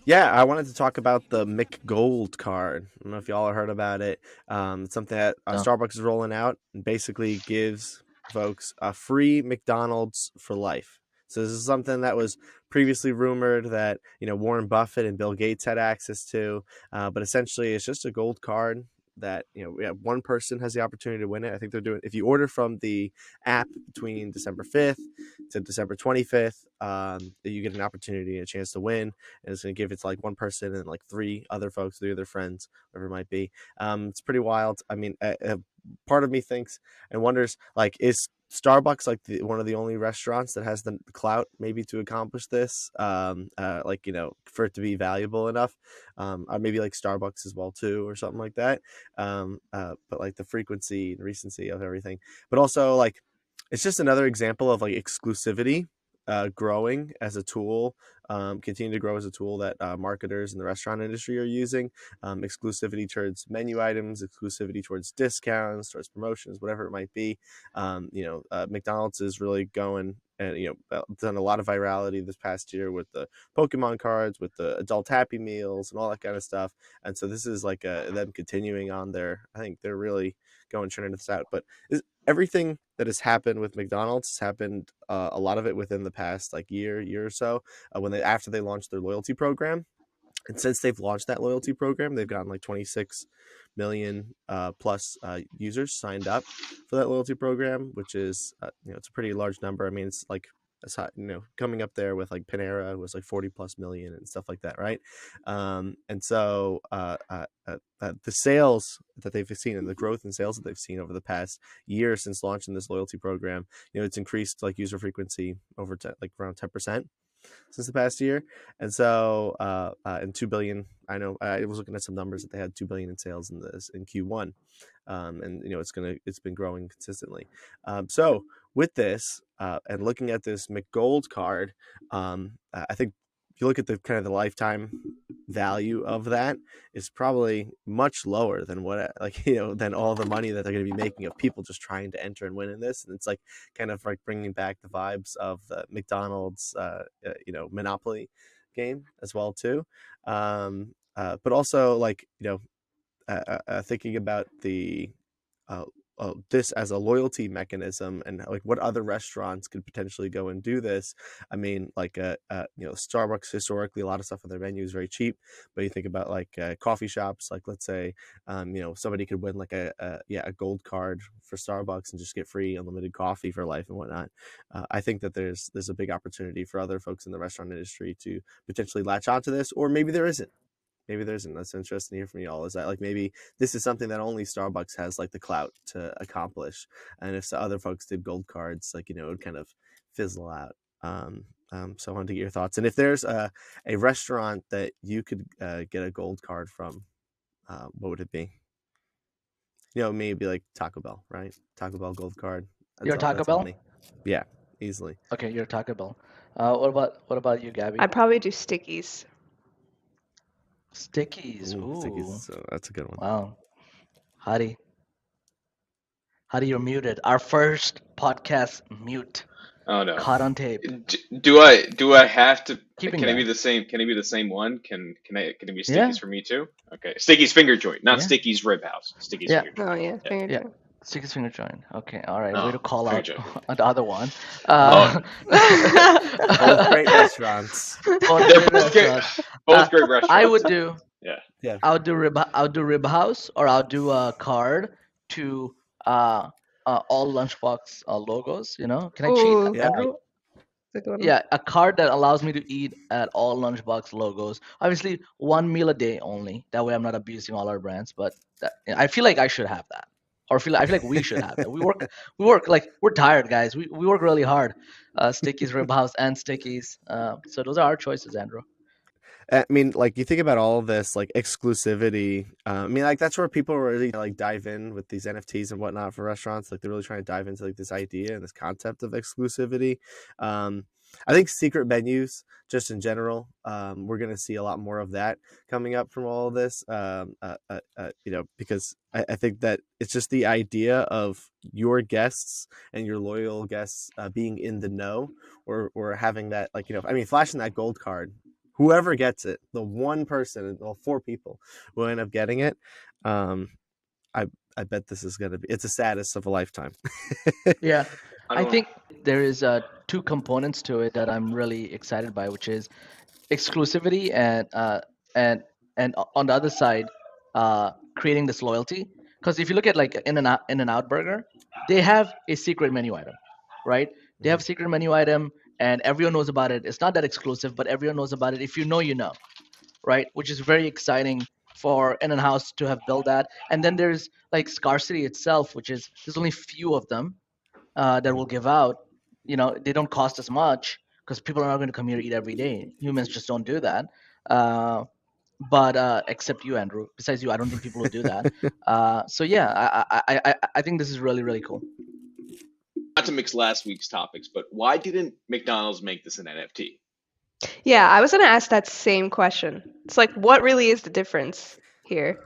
Yeah, I wanted to talk about the McGold card. I don't know if y'all have heard about it. It's something that No. Starbucks is rolling out and basically gives folks a free McDonald's for life. So this is something that was previously rumored that Warren Buffett and Bill Gates had access to, but essentially it's just a gold card that one person has the opportunity to win it. I think they're doing if you order from the app between December 5th to December 25th, you get an opportunity and a chance to win, and it's going to give it to like one person and like three other folks, three other friends, whatever it might be. It's pretty wild. I mean, part of me thinks and wonders, like, is Starbucks like one of the only restaurants that has the clout maybe to accomplish this? For it to be valuable enough, or maybe like Starbucks as well too, or something like that. But like the frequency and recency of everything, but also like it's just another example of like exclusivity growing as a tool, continue to grow as a tool that marketers in the restaurant industry are using. Exclusivity towards menu items, exclusivity towards discounts, towards promotions, whatever it might be. McDonald's is really going and done a lot of virality this past year with the Pokemon cards, with the adult Happy Meals, and all that kind of stuff. And so this is like them continuing on their. I think they're really going churning this out. But everything that has happened with McDonald's has happened, a lot of it within the past like year or so, after they launched their loyalty program. And since they've launched that loyalty program, they've gotten like 26 million plus users signed up for that loyalty program, which is it's a pretty large number. I mean, it's like coming up there with like Panera was like 40 plus million and stuff like that, right? And so the sales that they've seen and the growth in sales that they've seen over the past year since launching this loyalty program, it's increased like user frequency over like around 10% since the past year. And so and 2 billion, I know I was looking at some numbers that they had 2 billion in sales in Q1. And it's been growing consistently. So with this and looking at this McGold card, I think if you look at the kind of the lifetime value of that is probably much lower than than all the money that they're going to be making of people just trying to enter and win in this. And it's like kind of like bringing back the vibes of the McDonald's Monopoly game as well too. But also like thinking about the this as a loyalty mechanism and like what other restaurants could potentially go and do this. I mean, like Starbucks historically, a lot of stuff on their menu is very cheap, but you think about like coffee shops, like let's say somebody could win like a gold card for Starbucks and just get free unlimited coffee for life and whatnot. I think that there's a big opportunity for other folks in the restaurant industry to potentially latch onto this, or maybe there isn't. Maybe there isn't. That's interesting to hear from y'all. Is that like maybe this is something that only Starbucks has like the clout to accomplish, and if other folks did gold cards, like it would kind of fizzle out. So I wanted to get your thoughts, and if there's a restaurant that you could get a gold card from, what would it be? Maybe like Taco Bell, right? Taco Bell gold card. You're Taco That's all Bell? me. Yeah, easily. Okay, you're Taco Bell. What about you, Gabby? I'd probably do Stickies. Stickies. Ooh, Ooh. Stickies, so that's a good one. Wow. Hadi, you're muted. Our first podcast mute. Oh no. Caught on tape. Do I have to? Keeping Can it that. be the same? Can it be the same one? Can it be Stickies Yeah. for me too? Okay, Stickies finger joint, not Yeah. Stickies rib house. Stickies Yeah. finger joint. Oh yeah, finger Yeah. joint. Stickies finger joint. Okay, all right. Way Oh, to call finger out joint. the other one. Both great restaurants. Both great restaurants. I would do. Yeah. I'll do rib house, or I'll do a card to all lunchbox logos. Can I Ooh. cheat, Andrew? That's a good one. Yeah, a card that allows me to eat at all lunchbox logos. Obviously, one meal a day only. That way, I'm not abusing all our brands. But I feel like I should have that, or I feel like we should have that. We work like we're tired, guys. We work really hard. Stickies, Rib House, and Stickies. So those are our choices, Andrew. I mean, like you think about all of this, like exclusivity. I mean, like that's where people really like dive in with these NFTs and whatnot for restaurants. Like they're really trying to dive into like this idea and this concept of exclusivity. I think secret menus, just in general, we're going to see a lot more of that coming up from all of this. Because I think that it's just the idea of your guests and your loyal guests being in the know, or having that, like I mean, flashing that gold card. whoever gets it, the one person, well, 4 people will end up getting it. I bet this is gonna be. It's a status of a lifetime. Yeah, I I don't. think there is two components to it that I'm really excited by, which is exclusivity and on the other side, creating this loyalty. Because if you look at like In-N-Out Burger, they have a secret menu item, right? They have a secret menu item, and everyone knows about it. It's not that exclusive, but everyone knows about it. If you know, you know, right? Which is very exciting for In-N-House to have built that. And then there's like scarcity itself, which is there's only few of them that will give out. You know, they don't cost as much because people are not going to come here to eat every day. Humans just don't do that. But except you, Andrew. Besides you, I don't think people would do that. So yeah, I think this is really really cool. Not to mix last week's topics, but why didn't McDonald's make this an NFT? Yeah, I was gonna ask that same question. It's like, what really is the difference here?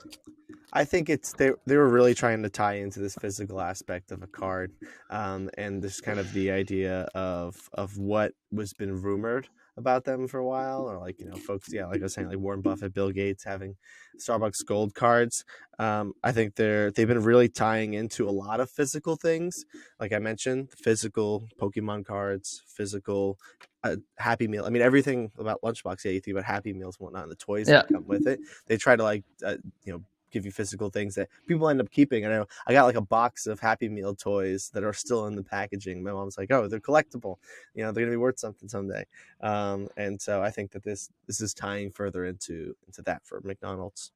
I think it's they were really trying to tie into this physical aspect of a card, and this kind of the idea of what was been rumored about them for a while, or like folks, yeah, like I was saying, like Warren Buffett, Bill Gates having Starbucks Gold cards. I think they've been really tying into a lot of physical things, like I mentioned, physical Pokemon cards, physical. Happy Meal. I mean, everything about Lunchbox. Yeah, you think about Happy Meals and whatnot, and the toys Yeah. that come with it. They try to like, give you physical things that people end up keeping. I know I got like a box of Happy Meal toys that are still in the packaging. My mom's like, "Oh, they're collectible. They're gonna be worth something someday." And so I think that this is tying further into that for McDonald's.